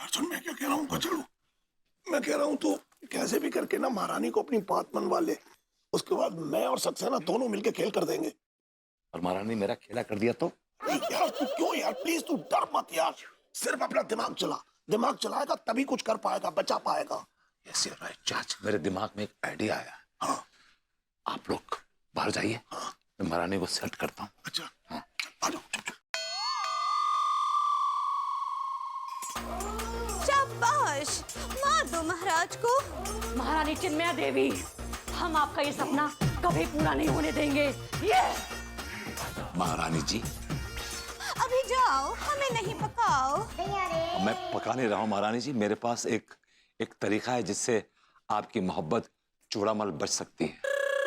सुन मैं क्या कह रहा हूँ बछड़ू, मैं कह रहा हूँ तो कैसे भी करके ना महारानी को अपनी बात मनवा ले। उसके बाद मैं और सक्सेना दोनों मिलके खेल कर देंगे। और महारानी मेरा खेला कर दिया तो? यार तू क्यों यार, प्लीज तू डर मत यार, सिर्फ अपना दिमाग चला, दिमाग चलाएगा तभी कुछ कर पाएगा, बचा पाएगा। यस यू राइट जज, मेरे दिमाग में एक आइडिया आया। हाँ आप लोग बाहर जाइए, हाँ मैं महारानी को सेट करता हूँ। अच्छा हाँ। आ जाओ चुप चुप। शाबाश, मार दो महाराज को। महारानी चिन्मया देवी, हम आपका ये सपना कभी पूरा नहीं होने देंगे। ये महारानी जी, अभी जाओ, हमें नहीं पकाओ। मैं पका नहीं रहा हूँ महारानी जी, मेरे पास एक तरीका है जिससे आपकी मोहब्बत चूड़ामल बच सकती है।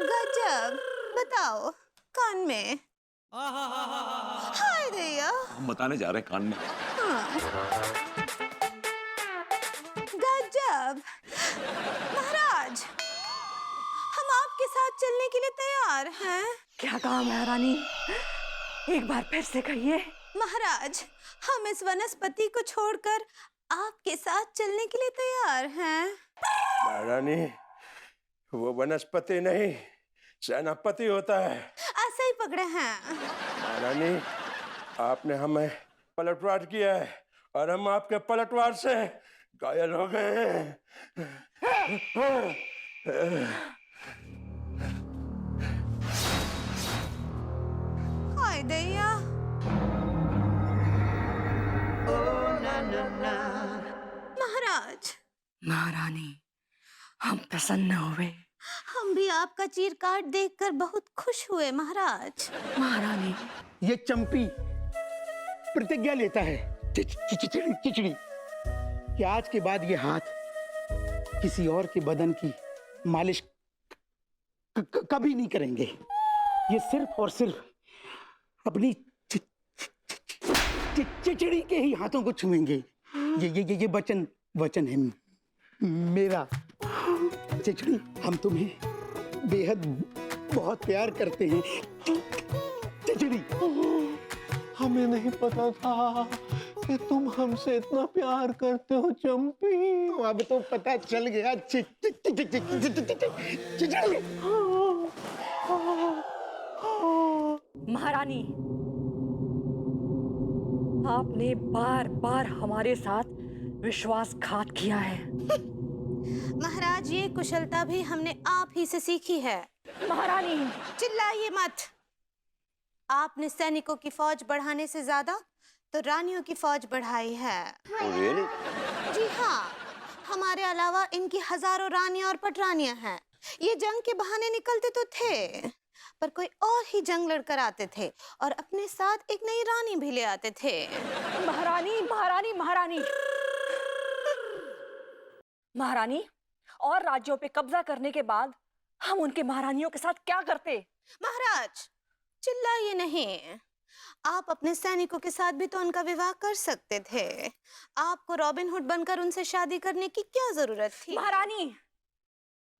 गजब, बताओ। कान में? हाय दैया। हम बताने जा रहे हैं कान में। गजब, महाराज, हम आपके साथ चलने के लिए तैयार हैं। क्या कहा महारानी? एक बार फिर से कहिए। महाराज, हम इस वनस्पति को छोड़कर आपके साथ चलने के लिए तैयार हैं। महारानी, वो वनस्पति नहीं सेनापति होता है। ऐसे ही पकड़े हैं। महारानी, आपने हमें पलटवार किया है और हम आपके पलटवार से घायल हो गए हैं। हाय दैया। महाराज, महारानी, हम प्रसन्न हुए। हम भी आपका चीरकाट देखकर बहुत खुश हुए महाराज। महारानी, ये चंपी प्रतिज्ञा लेता है चिचड़ी कि आज के बाद ये हाथ किसी और के बदन की मालिश कभी नहीं करेंगे। ये सिर्फ और सिर्फ अपनी चिचड़ी के ही हाथों को छुएंगे। ये वचन है मेरा। चिचड़ी, हम तुम्हें बेहद बहुत प्यार करते हैं। चिचड़ी, हमें नहीं पता था कि तुम हमसे इतना प्यार करते हो चंपी। तो अब तो पता चल गया। चिचड़ी, महारानी, आपने बार बार हमारे साथ विश्वासघात किया है। महाराज, ये कुशलता भी हमने आप ही से सीखी है। महारानी, चिल्लाइए मत। आपने सैनिकों की फौज बढ़ाने से ज्यादा तो रानियों की फौज बढ़ाई है। really? जी हाँ, हमारे अलावा इनकी हजारों रानियां और पटरानियां हैं। ये जंग के बहाने निकलते तो थे, पर कोई और ही जंग लड़कर आते थे और अपने साथ एक नई रानी भी ले आते थे। महारानी, महारानी, महारानी, महारानी, और राज्यों पे कब्जा करने के बाद हम उनके महारानियों के साथ क्या करते? महाराज, चिल्लाइए नहीं। आप अपने सैनिकों के साथ भी तो उनका विवाह कर सकते थे। आपको रॉबिन हुड बनकर उनसे शादी करने की क्या जरूरत थी? महारानी,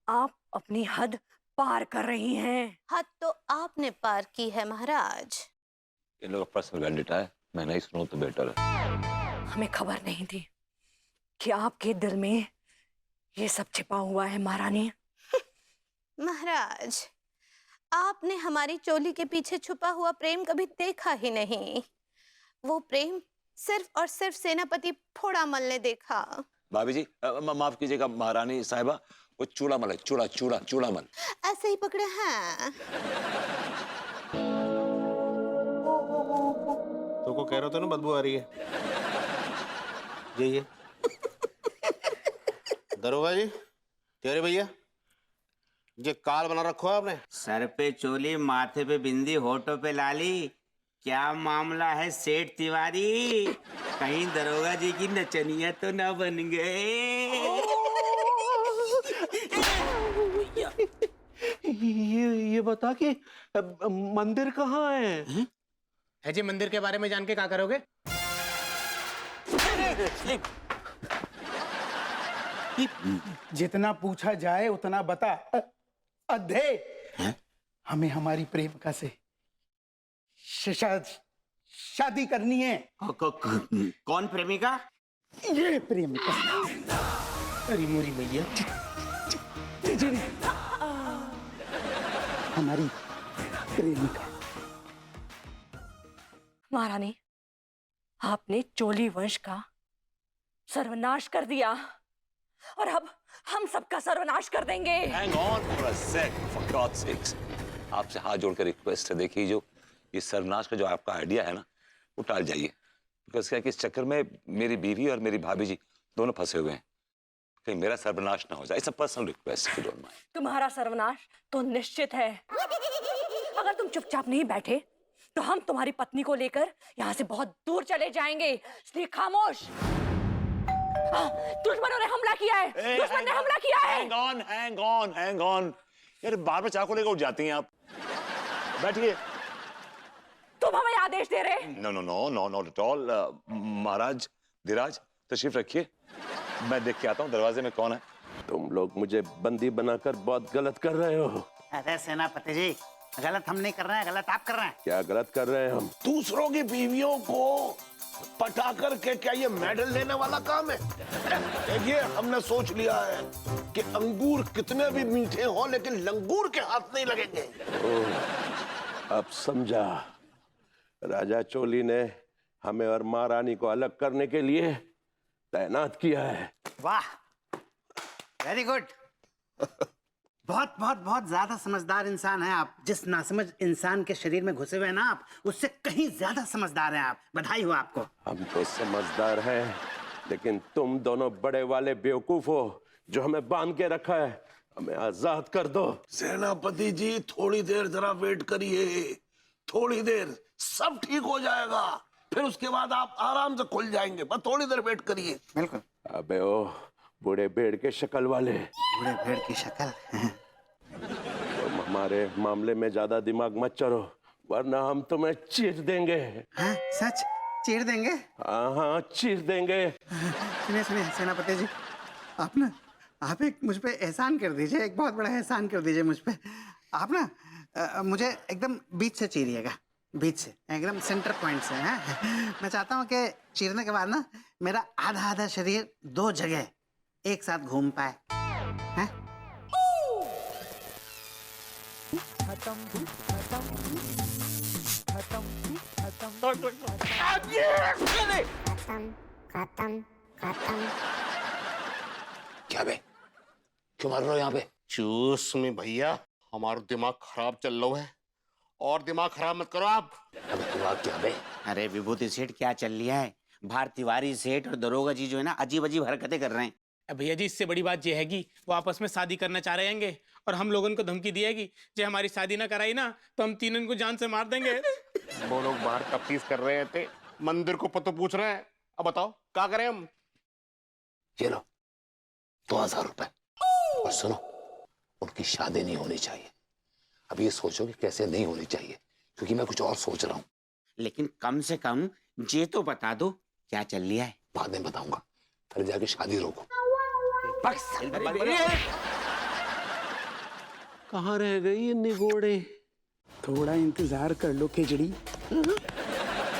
आप अपनी हद पार कर रही हैं। हद तो आपने पार की है महाराज। इन लोगों का पर्सनल वेंडिटा है, मैं नहीं सुनूं तो बेटर है। हमें खबर नहीं थी कि आपके दिल में ये सब छिपा हुआ है महारानी। महाराज, आपने हमारी चोली के पीछे छुपा हुआ प्रेम कभी देखा ही नहीं। वो प्रेम सिर्फ और सिर्फ सेनापति फोड़ामल ने देखा। भाभी जी, माफ कीजिएगा महारानी साहिबा, वो चूड़ामल है, चूड़ामल। ऐसे ही पकड़े हैं। तो को कह रहे थे ना बदबू आ रही है। ये दरोगा जी, तेरे भैया, ये काल बना रखो है आपने। सर पे चोली, माथे पे बिंदी, होठों पे लाली, क्या मामला है सेठ तिवारी? कहीं दरोगा जी की नचनिया तो ना बन गए? ये बता कि मंदिर कहाँ है? है जी, मंदिर के बारे में जान के क्या करोगे? जितना पूछा जाए उतना बता। अधे, हमें हमारी प्रेमिका से शादी करनी है। कौन प्रेमिका? ये प्रेमिका, अरे मोरी मैया, चिचड़ी, हमारी प्रेमिका। महारानी, आपने चोली वंश का सर्वनाश कर दिया और अब हम सबका सर्वनाश कर देंगे। Hang on for a sec, for God's sakes. आपसे हाथ जोड़कर रिक्वेस्ट है, देखिए जो इस सर्वनाश का जो आपका आइडिया है ना, वो टाल जाइए। बिकॉज क्या है कि इस चक्कर में मेरी बीवी और मेरी भाभी जी दोनों फंसे हुए हैं, कहीं मेरा सर्वनाश ना हो जाए। It's a personal request, if you don't mind. तुम्हारा सर्वनाश तो निश्चित है। अगर तुम चुपचाप नहीं बैठे तो हम तुम्हारी पत्नी को लेकर यहाँ से बहुत दूर चले जाएंगे, इसलिए खामोश। दुश्मनों ने हमला किया है, दुश्मन ने हमला किया है। hang on. यार बार बार चाकू लेकर उठ जाती हैं आप। बैठिए। तुम हमें आदेश दे रहे? No, not at all. महाराज, धीराज, तशरीफ रखिए। मैं देख के आता हूँ दरवाजे में कौन है। तुम लोग मुझे बंदी बनाकर बहुत गलत कर रहे हो। अरे सेनापति जी, गलत हम नहीं कर रहे हैं, गलत आप कर रहे हैं। क्या गलत कर रहे हैं हम? दूसरों की बीवियों को पटा करके क्या ये मेडल लेने वाला काम है? देखिए, हमने सोच लिया है कि अंगूर कितने भी मीठे हों लेकिन लंगूर के हाथ नहीं लगेंगे। अब समझा। राजा चोली ने हमें और महारानी को अलग करने के लिए तैनात किया है। वाह, वेरी गुड। बहुत बहुत बहुत ज्यादा समझदार इंसान है आप। जिस नासमझ इंसान के शरीर में घुसे हुए हैं ना आप, उससे कहीं ज्यादा समझदार हैं आप। बधाई हो आपको। हम तो समझदार हैं, लेकिन तुम दोनों बड़े वाले बेवकूफ हो जो हमें बांध के रखा है। हमें आजाद कर दो। सेनापति जी, थोड़ी देर जरा वेट करिए, थोड़ी देर सब ठीक हो जाएगा, फिर उसके बाद आप आराम से खुल जाएंगे। बस थोड़ी देर वेट करिए। बिल्कुल। अबे ओ बूढ़े भेड़ के शक्ल वाले, बूढ़े भेड़ की शक्ल। तुम हमारे मामले में ज्यादा दिमाग मत चलो, वरना हम तुम्हें चीर देंगे। हाँ, सच चीर देंगे? हाँ, चीर देंगे। सुनिए सुनिए सेनापति जी, आप एक मुझ पे एहसान कर दीजिए, एक बहुत बड़ा एहसान कर दीजिए मुझ पे। आप ना मुझे एकदम बीच से चीरिएगा, बीच से, एकदम सेंटर पॉइंट से। हैं? मैं चाहता हूँ कि चीरने के बाद ना मेरा आधा आधा शरीर दो जगह एक साथ घूम पाए। हैं? क्या बे? क्यों मार रहे हो यहाँ पे? चूस में भैया, हमारा दिमाग खराब चल रहा है और दिमाग खराब मत करो आप। अबे दिमाग क्या बे? अरे विभूति सेठ, क्या चल रहा है? भारत तिवारी सेठ और दरोगा जी जो है ना, अजीब अजीब हरकतें कर रहे हैं। भैया जी, इससे बड़ी बात यह है कि वो आपस में शादी करना चाह रहे हैं और हम लोगों को धमकी दी है कि जो हमारी शादी ना कराई ना तो हम तीनों को जान से मार देंगे। वो लोग बाहर तफ्तीश कर रहे थे, मंदिर को पतो पूछ रहे हैं। अब बताओ क्या करें हम? ये लो 2000 रुपए, और सुनो, उनकी शादी नहीं होनी चाहिए। अब ये सोचो कि कैसे नहीं होनी चाहिए, क्योंकि मैं कुछ और सोच रहा हूँ। लेकिन कम से कम ये तो बता दो क्या चल रहा है। बाद में बताऊंगा, पहले जाके शादी रोको। कहाँ रह गई ये निगोड़े? थोड़ा इंतजार कर लो खिचड़ी,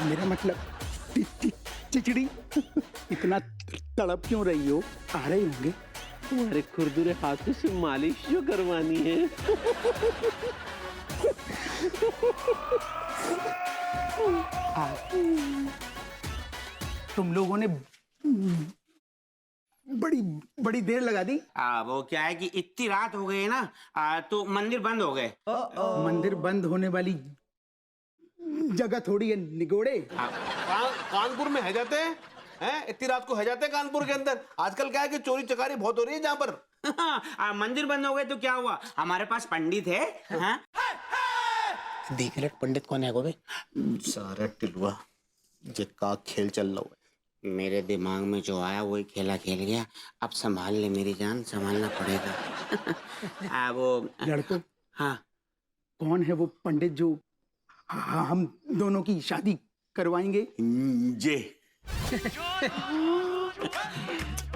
मेरा मतलब चिचड़ी। इतना तड़प क्यों रही हो? आ रहे होंगे। तुम्हारे खुरदुरे हाथों से मालिश जो करवानी है। तुम लोगों ने बड़ी बड़ी देर लगा दी। वो क्या है कि इतनी रात हो गई है ना, तो मंदिर बंद हो गए। मंदिर बंद होने वाली जगह थोड़ी है निगोड़े। कानपुर में है जाते हैं, इतनी रात को है जाते हैं कानपुर के अंदर। आजकल क्या है कि चोरी चकारी बहुत हो रही है जहाँ पर। मंदिर बंद हो गए तो क्या हुआ? हमारे पास पंडित है। हाँ? देख ले पंडित कौन है गोबे? सारा टिलुआ जिसका खेल चल रहा है। मेरे दिमाग में जो आया वही खेला खेल गया। अब संभाल ले मेरी जान, संभालना पड़ेगा। वो लड़कों, हाँ, कौन है वो पंडित जो हम दोनों की शादी करवाएंगे? जे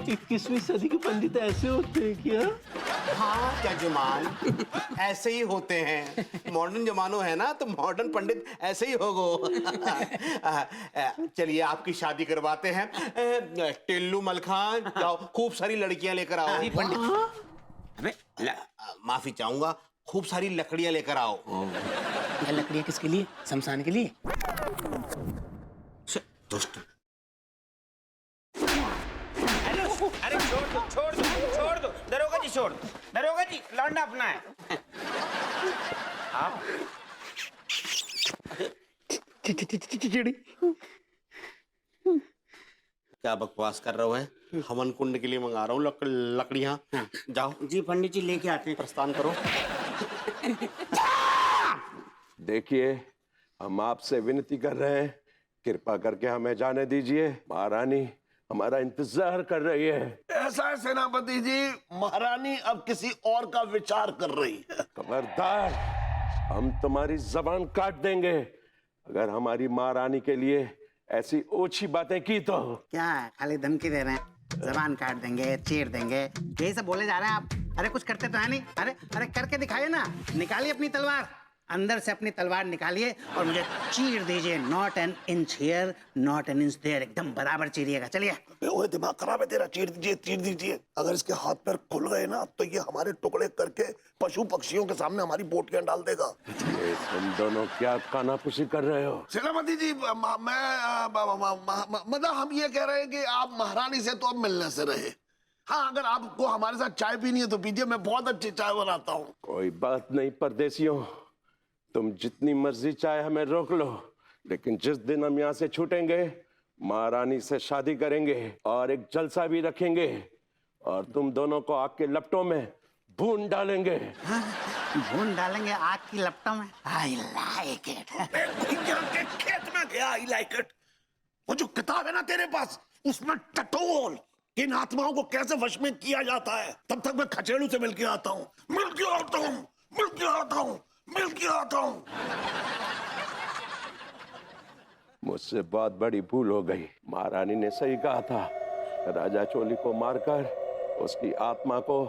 21वीं सदी के पंडित ऐसे होते हैं क्या? हाँ जजमान, ऐसे ही होते हैं। मॉडर्न जमानो है ना, तो मॉडर्न पंडित ऐसे ही होगो। चलिए आपकी शादी करवाते हैं। टिल्लू मलखान, जाओ खूब सारी लड़कियां लेकर आओ। जी पंडित। अबे माफी चाहूंगा, खूब सारी लकड़ियां लेकर आओ। ये लकड़ियाँ किसके लिए? शमशान के लिए? दोस्त अरे छोड़ दो दरोगा जी, छोड़ दो दरोगा जी, लौंडा अपना है। आप चिचड़ी। क्या बकवास कर रहे हो? है हवन कुंड के लिए मंगा रहा हूँ लकड़ियां। जाओ जी पंडित जी लेके आते हैं। प्रस्थान करो। देखिए, हम आपसे विनती कर रहे हैं, कृपा करके हमें जाने दीजिए। महारानी हमारा इंतजार कर रही है। ऐसा है सेनापति जी, महारानी अब किसी और का विचार कर रही है। खबरदार, हम तुम्हारी जबान काट देंगे अगर हमारी महारानी के लिए ऐसी ओछी बातें की तो। क्या खाली धमकी दे रहे हैं? जबान काट देंगे, चीर देंगे, यही सब बोले जा रहे हैं आप। अरे कुछ करते तो है नहीं। अरे करके दिखाइए ना। निकालिए अपनी तलवार, अंदर से अपनी तलवार निकालिए और मुझे चीर दीजिए। Not an inch here, not an inch there, एकदम बराबर चीरिएगा। चलिए। ओए दिमाग खराब है तेरा, चीर दीजिए। अगर इसके हाथ पैर खुल गए ना तो ये हमारे टुकड़े करके पशु पक्षियों के सामने हमारी बोटियां डाल देगा। ये तुम दोनों क्या कानाफूसी कर रहे हो? सेनापति जी, मतलब हम ये कह रहे हैं कि आप महारानी से तो अब मिलने से रहे। हाँ, अगर आपको हमारे साथ चाय पीनी है तो पीजिए, मैं बहुत अच्छी चाय बनाता हूँ। कोई बात नहीं परदेसियों, तुम जितनी मर्जी चाहे हमें रोक लो, लेकिन जिस दिन हम यहाँ से छूटेंगे महारानी से शादी करेंगे और एक जलसा भी रखेंगे और तुम दोनों को आग के लपटों में भून डालेंगे। हाँ, भून डालेंगे आग की लपटों में। I like it। के खेत में गया, I like it। वो जो किताब है ना तेरे पास, उसमें टटोल इन आत्माओं को कैसे वश में किया जाता है। तब तक मैं खचेड़ू से मिलके आता हूँ। मुझसे बहुत बड़ी भूल हो गई। महारानी ने सही कहा था, राजा चोली को मारकर उसकी आत्मा को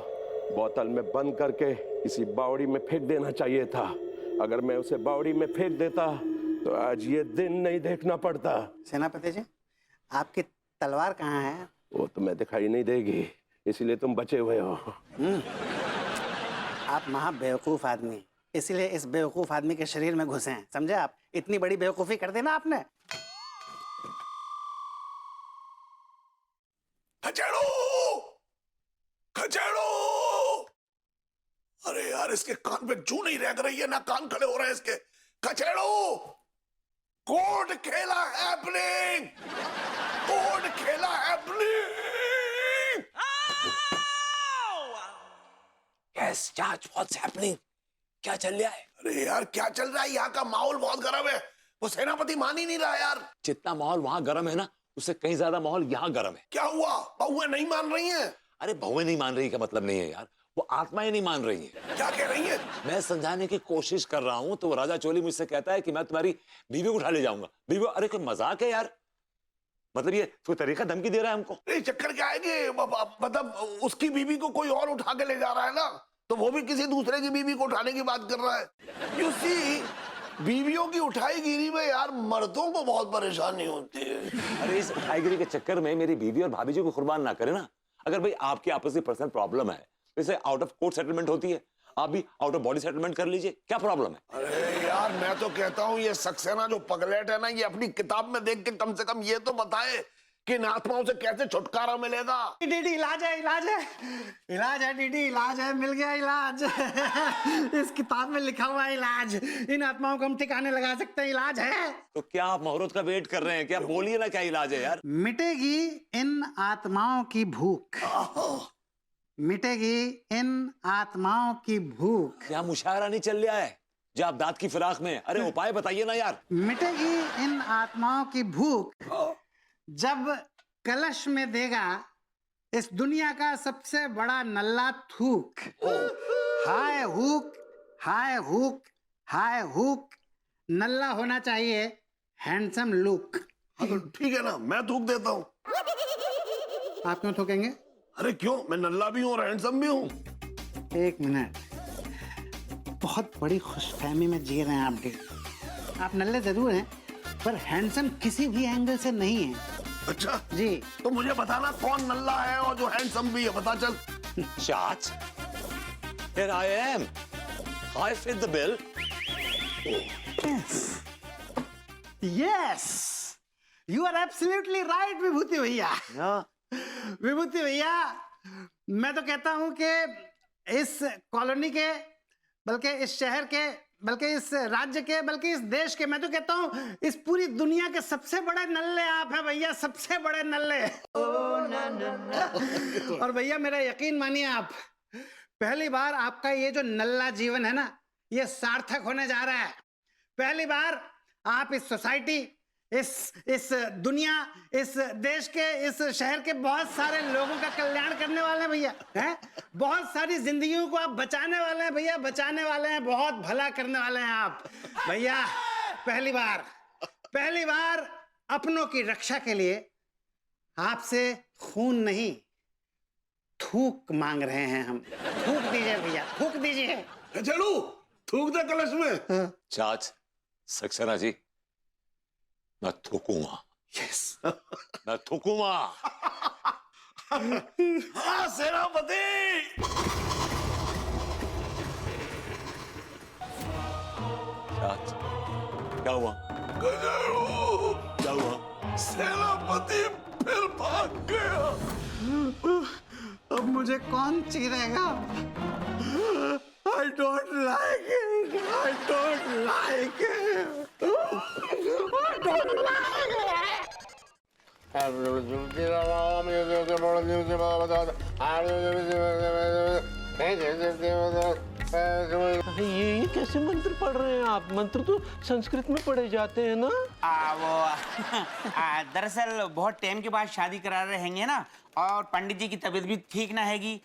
बोतल में बंद करके किसी बावड़ी में फेंक देना चाहिए था। अगर मैं उसे बावड़ी में फेंक देता तो आज ये दिन नहीं देखना पड़ता। सेनापति जी, आपकी तलवार कहाँ है? वो तुम्हें दिखाई नहीं देगी, इसलिए तुम बचे हुए हो। आप महा बेवकूफ आदमी, इसलिए इस बेवकूफ आदमी के शरीर में घुसे हैं, समझे आप? इतनी बड़ी बेवकूफी कर देना आपने। खचेड़ू! अरे यार, इसके कान पे जू नहीं रह रही है ना, कान खड़े हो रहे हैं इसके। खचेड़ू! कोड खेला happening! Yes, Judge, what's happening? क्या चल रहा है? अरे यार, क्या चल रहा है? यहाँ का माहौल बहुत गर्म है। वो सेनापति मान ही नहीं रहा यार। जितना माहौल वहां गर्म है ना, उससे कहीं ज्यादा माहौल यहाँ गर्म है। क्या हुआ? बहुएं नहीं मान रही हैं? अरे बहुएं नहीं मान रही का मतलब नहीं है यार, वो आत्माएं नहीं मान रही हैं। क्या कह रही हैं? मैं समझाने की कोशिश कर रहा हूँ तो राजा चोली मुझसे कहता है कि मैं तुम्हारी बीवी को उठा ले जाऊंगा। बीवी? अरे कोई मजाक है यार, मतलब ये कोई तरीका धमकी दे रहा है हमको। चक्कर क्या है कि मतलब उसकी बीवी को कोई और उठा के ले जा रहा है ना, तो वो भी किसी दूसरे की बीवी को उठाने की बात कर रहा है। You see, बीवियों की उठाईगिरी में यार मर्दों को बहुत परेशानी होती है। अरे इस उठाईगिरी के चक्कर में मेरी बीवी और भाभी जी को कुर्बान ना करे ना। अगर भाई आपकी आपस में पर्सनल प्रॉब्लम है, जैसे आउट ऑफ कोर्ट सेटलमेंट होती है, आप भी आउट ऑफ बॉडी सेटलमेंट कर लीजिए, क्या प्रॉब्लम है? अरे यार, मैं तो कहता हूँ ये सक्सेना जो पगलेट है ना, ये अपनी किताब में देख के कम से कम ये तो बताए कि इन आत्माओं से कैसे छुटकारा मिलेगा। डीडी, इलाज है, डीडी, इलाज है, मिल गया इलाज। इस किताब में लिखा हुआ है इलाज। इन आत्माओं को हम ठिकाने लगा सकते हैं, इलाज है। तो क्या आप मुहूर्त का वेट कर रहे हैं? क्या बोलिए ना, क्या इलाज है यार? मिटेगी इन आत्माओं की भूख, मिटेगी इन आत्माओं की भूख। क्या मुशायरा नहीं चल रहा है जो आप दांत की फिराक में? अरे उपाय बताइए ना यार। मिटेगी इन आत्माओं की भूख जब कलश में देगा इस दुनिया का सबसे बड़ा नल्ला थूक। हाय हुक, हाय हुक, हाय हुक, नल्ला होना चाहिए, हैंडसम लुक। तो ठीक है ना, मैं थूक देता हूँ। आप क्यों थूकेंगे? अरे क्यों? मैं नल्ला भी हूँ और हैंडसम भी हूँ। एक मिनट, बहुत बड़ी खुशफहमी में जी रहे हैं आप भी। आप नल्ले जरूर हैं, पर हैंडसम किसी भी एंगल से नहीं है। अच्छा जी। तो मुझे बताना कौन नल्ला है और जो हैंडसम भी है, पता चल। Shots. Here I am. I fit the bill. Yes, you are absolutely right Vibhuti भैया। विभूति भैया, मैं तो कहता हूं कि इस कॉलोनी के, बल्कि इस शहर के, बल्कि इस राज्य के, बल्कि इस देश के, मैं तो कहता हूं इस पूरी दुनिया के सबसे बड़े नल्ले आप हैं भैया, सबसे बड़े नल्ले। और भैया मेरा यकीन मानिए आप, पहली बार आपका ये जो नल्ला जीवन है ना, ये सार्थक होने जा रहा है। पहली बार आप इस सोसाइटी, इस दुनिया, इस देश के, इस शहर के बहुत सारे लोगों का कल्याण करने वाले हैं भैया, हैं? बहुत सारी जिंदगियों को आप बचाने वाले हैं भैया, बचाने वाले हैं, बहुत भला करने वाले हैं आप भैया। पहली बार अपनों की रक्षा के लिए आपसे खून नहीं, थूक मांग रहे हैं हम। थूक दीजिए भैया, थूक दीजिए। चलू थूक दे कलश में। चाच, सक्सेना जी, मैं थूकूंगा। यस। मैं थूकूंगा। हाँ सेनापति। चाच, क्या हुआ? गजरू, क्या हुआ? सेनापति फिर भाग गया। अब मुझे कौन चीरेगा? I don't like it. I don't like it. I don't like it. ये कैसे मंत्र पढ़ रहे हैं आप? मंत्र तो संस्कृत में पढ़े जाते हैं ना। दरअसल बहुत टाइम के बाद शादी करा रहे हैंगे ना, और पंडित जी की तबीयत भी ठीक ना हैगी,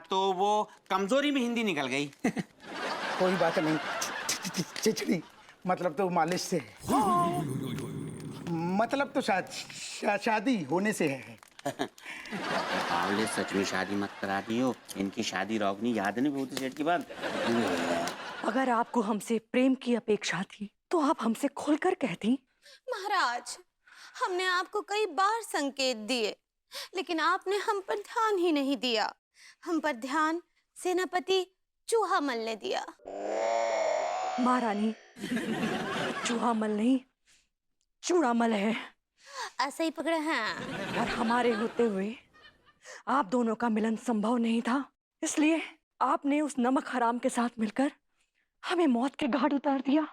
तो वो कमजोरी में हिंदी निकल गई। कोई बात नहीं, चिचड़ी मतलब तो मालिश से है। मतलब तो शादी होने से है। बावले, सच में शादी मत करा दियो, इनकी शादी रोकनी, याद नहीं बहुत सेठ की बात। अगर आपको हमसे प्रेम की अपेक्षा थी तो आप हमसे खुलकर कहती। महाराज, हमने आपको कई बार संकेत दिए, लेकिन आपने हम पर ध्यान ही नहीं दिया। हम पर ध्यान सेनापति चूहामल ने दिया। महारानी, चूहामल नहीं, चूड़ामल है। ऐसा ही पकड़े हैं। और हमारे होते हुए आप दोनों का मिलन संभव नहीं था, इसलिए आपने उस नमक हराम के साथ मिलकर हमें मौत के घाट उतार दिया।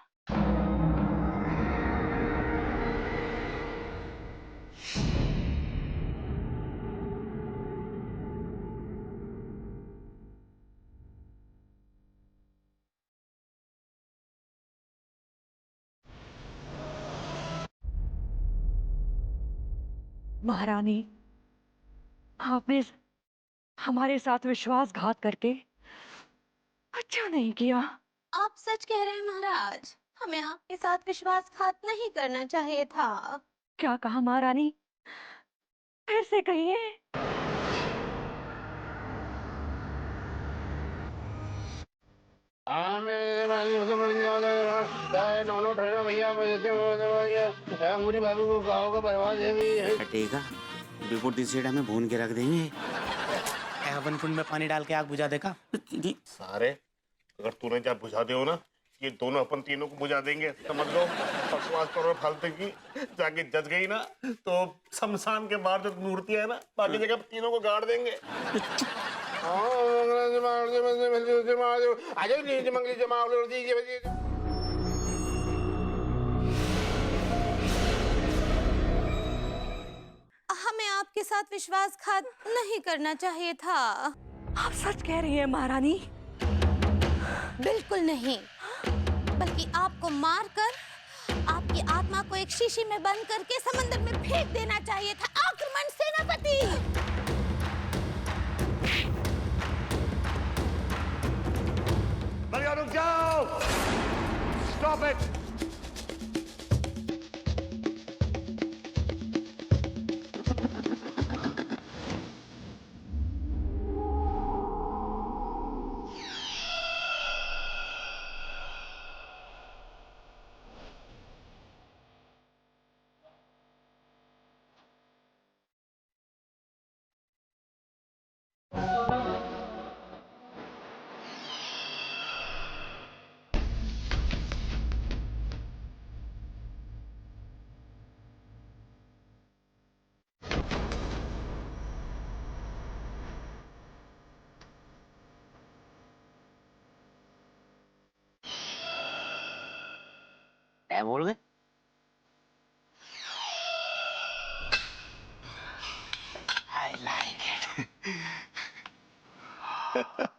महारानी, आपने हमारे साथ विश्वासघात करके अच्छा नहीं किया। आप सच कह रहे हैं महाराज, हमें आपके साथ विश्वासघात नहीं करना चाहिए था। क्या कहा महारानी? फिर से कहिए। हटेगा, विभूति सेठ हमें भून के रख देंगे। हवन कुंड में पानी डाल के आग बुझा देगा। सारे अगर तूने जब बुझा दे हो ना, ये दोनों अपन तीनों को बुझा देंगे, समझ लो। बकवास करो फालतू की, जाके जज गई ना तो शमशान के बाहर जो मूर्ति है ना, बाकी जगह तीनों को गाड़ देंगे। हमें आपके साथ विश्वासघात नहीं करना चाहिए था। आप सच कह रही हैं महारानी? बिल्कुल नहीं, बल्कि आपको मारकर आपकी आत्मा को एक शीशी में बंद करके समंदर में फेंक देना चाहिए था। आक्रमण सेनापति! रुक जाओ! Stop it! क्या बोल गए? I like it.